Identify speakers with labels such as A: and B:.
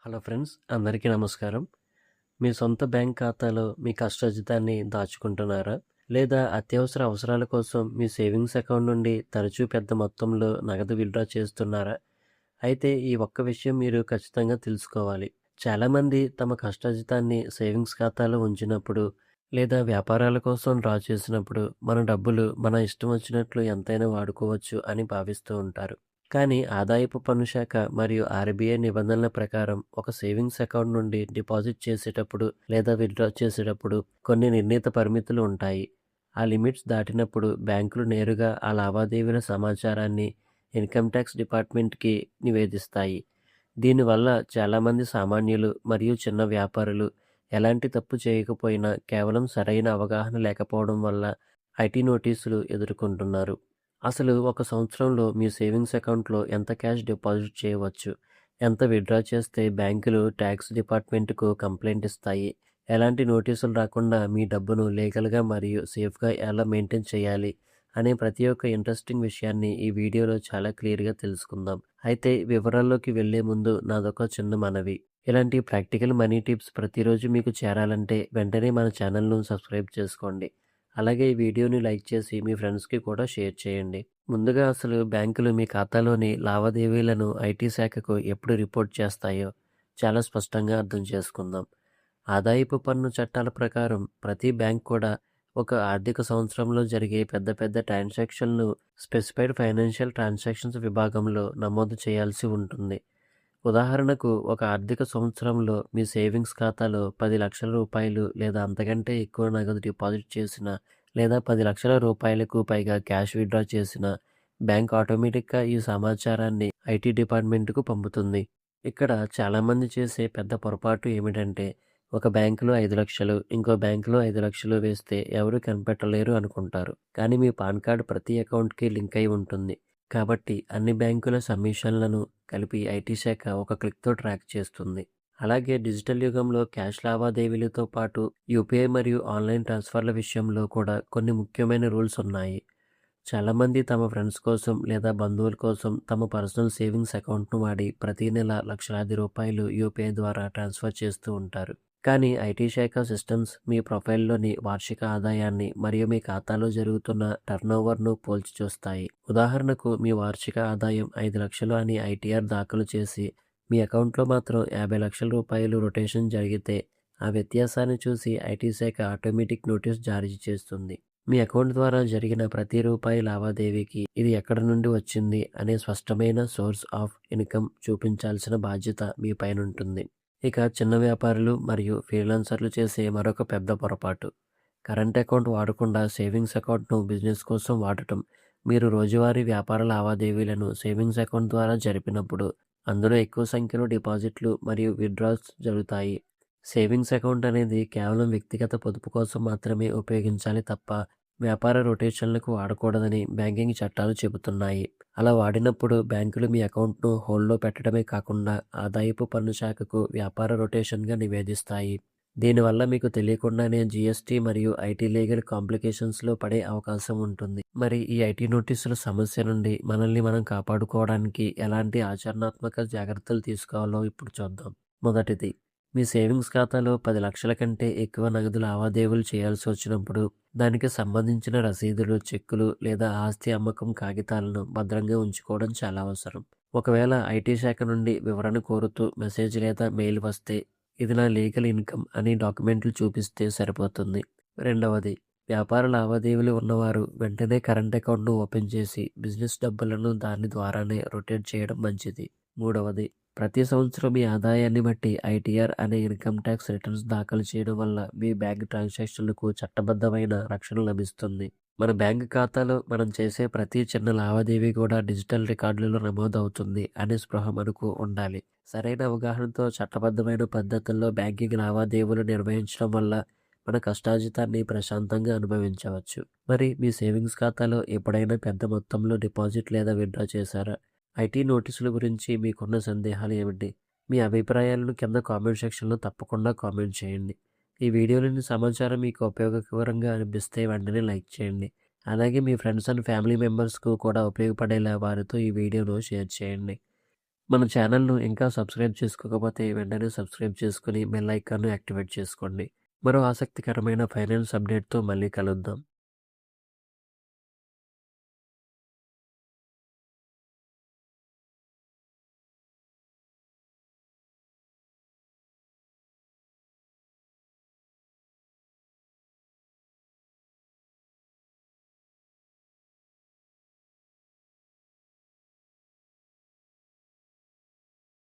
A: Hello friends, అందరికీ నమస్కారం. మీ సొంత బ్యాంక్ ఖాతాలో మీ కష్టార్జితాన్ని దాచుకుంటున్నారా? లేదా అత్యవసర అవసరాల కోసం మీ సేవింగ్స్ అకౌంట్ నుండి తరచూ పెద్ద మొత్తంలో నగదు విత్‌డ్రా చేస్తున్నారా? అయితే ఈ ఒక్క విషయం మీరు ఖచ్చితంగా తెలుసుకోవాలి. చాలామంది తమ కష్టార్జితాన్ని సేవింగ్స్ ఖాతాలో ఉంచినప్పుడు, లేదా వ్యాపారాల కోసం డ్రా చేసినప్పుడు మన డబ్బులు మన ఇష్టం వచ్చినట్లు ఎంతైనా వాడుకోవచ్చు అని భావిస్తూ ఉంటారు. కానీ ఆదాయపు పన్ను శాఖ మరియు ఆర్‌బీఐ నిబంధనల ప్రకారం ఒక సేవింగ్స్ అకౌంట్ నుండి డిపాజిట్ చేసేటప్పుడు లేదా విత్‌డ్రా చేసేటప్పుడు కొన్ని నిర్ణీత పరిమితులు ఉంటాయి. ఆ లిమిట్స్ దాటినప్పుడు బ్యాంకులు నేరుగా ఆ లావాదేవీల సమాచారాన్ని ఇన్కమ్ టాక్స్ డిపార్ట్మెంట్‌కి నివేదిస్తాయి. దీనివల్ల చాలామంది సామాన్యులు మరియు చిన్న వ్యాపారులు ఎలాంటి తప్పు చేయకపోయినా కేవలం సరైన అవగాహన లేకపోవడం వల్ల ఐటీ నోటీసులు ఎదుర్కొంటున్నారు. అసలు ఒక సంవత్సరంలో మీ సేవింగ్స్ అకౌంట్‌లో ఎంత క్యాష్ డిపాజిట్ చేయవచ్చు? ఎంత విత్‌డ్రా చేస్తే బ్యాంకులు ట్యాక్స్ డిపార్ట్మెంట్‌కు కంప్లెయింట్ ఇస్తాయి? ఎలాంటి నోటీసులు రాకుండా మీ డబ్బును లీగల్‌గా మరియు సేఫ్‌గా ఎలా మెయింటైన్ చేయాలి? అనే ప్రతి ఒక్క ఇంట్రెస్టింగ్ విషయాన్ని ఈ వీడియోలో చాలా క్లియర్‌గా తెలుసుకుందాం. అయితే వివరాల్లోకి వెళ్ళే ముందు నాదొక చిన్న మనవి. ఇలాంటి ప్రాక్టికల్ మనీ టిప్స్ ప్రతిరోజు మీకు చేరాలంటే వెంటనే మన ఛానల్‌ను సబ్స్క్రైబ్ చేసుకోండి. అలాగే ఈ వీడియోని లైక్ చేసి మీ ఫ్రెండ్స్‌కి కూడా షేర్ చేయండి. ముందుగా అసలు బ్యాంకులు మీ ఖాతాలోని లావాదేవీలను ఐటీ శాఖకు ఎప్పుడు రిపోర్ట్ చేస్తాయో చాలా స్పష్టంగా అర్థం చేసుకుందాం. ఆదాయపు పన్ను చట్టాల ప్రకారం ప్రతి బ్యాంక్ కూడా ఒక ఆర్థిక సంవత్సరంలో జరిగే పెద్ద పెద్ద ట్రాన్సాక్షన్‌లు స్పెసిఫైడ్ ఫైనాన్షియల్ ట్రాన్సాక్షన్స్ విభాగంలో నమోదు చేయాల్సి ఉంటుంది. ఉదాహరణకు ఒక ఆర్థిక సంవత్సరంలో మీ సేవింగ్స్ ఖాతాలో రూ. 10,00,000 లేదా అంతకంటే ఎక్కువ నగదు డిపాజిట్ చేసినా, లేదా రూ. 10,00,000కు పైగా క్యాష్ విత్‌డ్రా చేసినా, బ్యాంక్ ఆటోమేటిక్‌గా ఈ సమాచారాన్ని ఐటీ డిపార్ట్మెంట్‌కు పంపుతుంది. ఇక్కడ చాలామంది చేసే పెద్ద పొరపాటు ఏమిటంటే, ఒక బ్యాంకులో 5,00,000 ఇంకో బ్యాంకులో 5,00,000 వేస్తే ఎవరు కనిపెట్టలేరు అనుకుంటారు. కానీ మీ పాన్ కార్డ్ ప్రతి అకౌంట్‌కి లింక్ అయి ఉంటుంది. కాబట్టి అన్ని బ్యాంకుల సబ్మిషన్లను కలిపి ఐటీ శాఖ ఒక క్లిక్‌తో ట్రాక్ చేస్తుంది. అలాగే డిజిటల్ యుగంలో క్యాష్ లావాదేవీలతో పాటు యూపీఐ మరియు ఆన్‌లైన్ ట్రాన్స్‌ఫర్ల విషయంలో కూడా కొన్ని ముఖ్యమైన రూల్స్ ఉన్నాయి. చాలామంది తమ ఫ్రెండ్స్ కోసం లేదా బంధువుల కోసం తమ పర్సనల్ సేవింగ్స్ అకౌంట్‌ను వాడి ప్రతి నెల లక్షలాది రూపాయలు యూపీఐ ద్వారా ట్రాన్స్‌ఫర్ చేస్తూ ఉంటారు. కానీ ఐటీ శాఖ సిస్టమ్స్ మీ ప్రొఫైల్‌లోని వార్షిక ఆదాయాన్ని మరియు మీ ఖాతాలో జరుగుతున్న టర్నోవర్‌ను పోల్చి చూస్తాయి. ఉదాహరణకు మీ వార్షిక ఆదాయం 5,00,000 అని ఐటీఆర్ దాఖలు చేసి మీ అకౌంట్‌లో మాత్రం రూ. 50,00,000 రొటేషన్ జరిగితే ఆ వ్యత్యాసాన్ని చూసి ఐటీ శాఖ ఆటోమేటిక్ నోటీస్ జారీ చేస్తుంది. మీ అకౌంట్ ద్వారా జరిగిన ప్రతి రూపాయి లావాదేవీకి ఇది ఎక్కడి నుండి వచ్చింది అనే స్పష్టమైన సోర్స్ ఆఫ్ ఇన్కమ్ చూపించాల్సిన బాధ్యత మీ పైనుంటుంది. ఇక చిన్న వ్యాపారులు మరియు ఫ్రీలాన్సర్లు చేసే మరొక పెద్ద పొరపాటు కరెంట్ అకౌంట్ వాడకుండా సేవింగ్స్ అకౌంట్ను బిజినెస్ కోసం వాడటం. మీరు రోజువారీ వ్యాపార లావాదేవీలను సేవింగ్స్ అకౌంట్ ద్వారా జరిపినప్పుడు అందులో ఎక్కువ సంఖ్యలో డిపాజిట్లు మరియు విత్‌డ్రాస్ జరుగుతాయి. సేవింగ్స్ అకౌంట్ అనేది కేవలం వ్యక్తిగత పొదుపు కోసం మాత్రమే ఉపయోగించాలి తప్ప వ్యాపార రొటేషన్లకు వాడకూడదని బ్యాంకింగ్ చట్టాలు చెబుతున్నాయి. అలా వాడినప్పుడు బ్యాంకులు మీ అకౌంట్‌ను హోల్డ్‌లో పెట్టడమే కాకుండా ఆదాయపు పన్ను శాఖకు వ్యాపార రొటేషన్‌గా నివేదిస్తాయి. దీనివల్ల మీకు తెలియకుండానే జీఎస్టీ మరియు ఐటీ లీగల్ కాంప్లికేషన్స్‌లో పడే అవకాశం ఉంటుంది. మరి ఈ ఐటీ నోటీసుల సమస్య నుండి మనల్ని మనం కాపాడుకోవడానికి ఎలాంటి ఆచరణాత్మక జాగ్రత్తలు తీసుకోవాలో ఇప్పుడు చూద్దాం. మొదటిది, మీ సేవింగ్స్ ఖాతాలో 10,00,000 కంటే ఎక్కువ నగదు లావాదేవీలు చేయాల్సి వచ్చినప్పుడు దానికి సంబంధించిన రసీదులు, చెక్కులు లేదా ఆస్తి అమ్మకం కాగితాలను భద్రంగా ఉంచుకోవడం చాలా అవసరం. ఒకవేళ ఐటీ శాఖ నుండి వివరణ కోరుతూ మెసేజ్ లేదా మెయిల్ వస్తే ఇది నా లీగల్ ఇన్కమ్ అని డాక్యుమెంట్లు చూపిస్తే సరిపోతుంది. రెండవది, వ్యాపార లావాదేవీలు ఉన్నవారు వెంటనే కరెంట్ అకౌంట్‌ను ఓపెన్ చేసి బిజినెస్ డబ్బులను దాని ద్వారానే రొటేట్ చేయడం మంచిది. మూడవది, ప్రతి సంవత్సరం మీ ఆదాయాన్ని బట్టి ఐటీఆర్ అనే ఇన్కమ్ ట్యాక్స్ రిటర్న్స్ దాఖలు చేయడం వల్ల మీ బ్యాంక్ ట్రాన్సాక్షన్లకు చట్టబద్ధమైన రక్షణ లభిస్తుంది. మన బ్యాంక్ ఖాతాలో మనం చేసే ప్రతి చిన్న లావాదేవీ కూడా డిజిటల్ రికార్డులలో నమోదవుతుంది అనే స్పృహ మనకు ఉండాలి. సరైన అవగాహనతో చట్టబద్ధమైన పద్ధతుల్లో బ్యాంకింగ్ లావాదేవీలు నిర్వహించడం వల్ల మన కష్టార్జితాన్ని ప్రశాంతంగా అనుభవించవచ్చు. మరి మీ సేవింగ్స్ ఖాతాలో ఎప్పుడైనా పెద్ద మొత్తంలో డిపాజిట్ లేదా విత్‌డ్రా చేశారా? ఐటీ నోటీసుల గురించి మీకున్న సందేహాలు ఏమిటి? మీ అభిప్రాయాలను కింద కామెంట్ సెక్షన్‌లో తప్పకుండా కామెంట్ చేయండి. ఈ వీడియోలోని సమాచారం మీకు ఉపయోగకరంగా అనిపిస్తే వెంటనే లైక్ చేయండి. అలాగే మీ ఫ్రెండ్స్ అండ్ ఫ్యామిలీ మెంబర్స్‌కు కూడా ఉపయోగపడేలా వారితో ఈ వీడియోను షేర్ చేయండి. మన ఛానల్‌ను ఇంకా సబ్స్క్రైబ్ చేసుకోకపోతే వెంటనే సబ్స్క్రైబ్ చేసుకొని బెల్ ఐకాన్‌ను యాక్టివేట్ చేసుకోండి. మరో ఆసక్తికరమైన ఫైనాన్స్ అప్డేట్‌తో మళ్ళీ కలుద్దాం.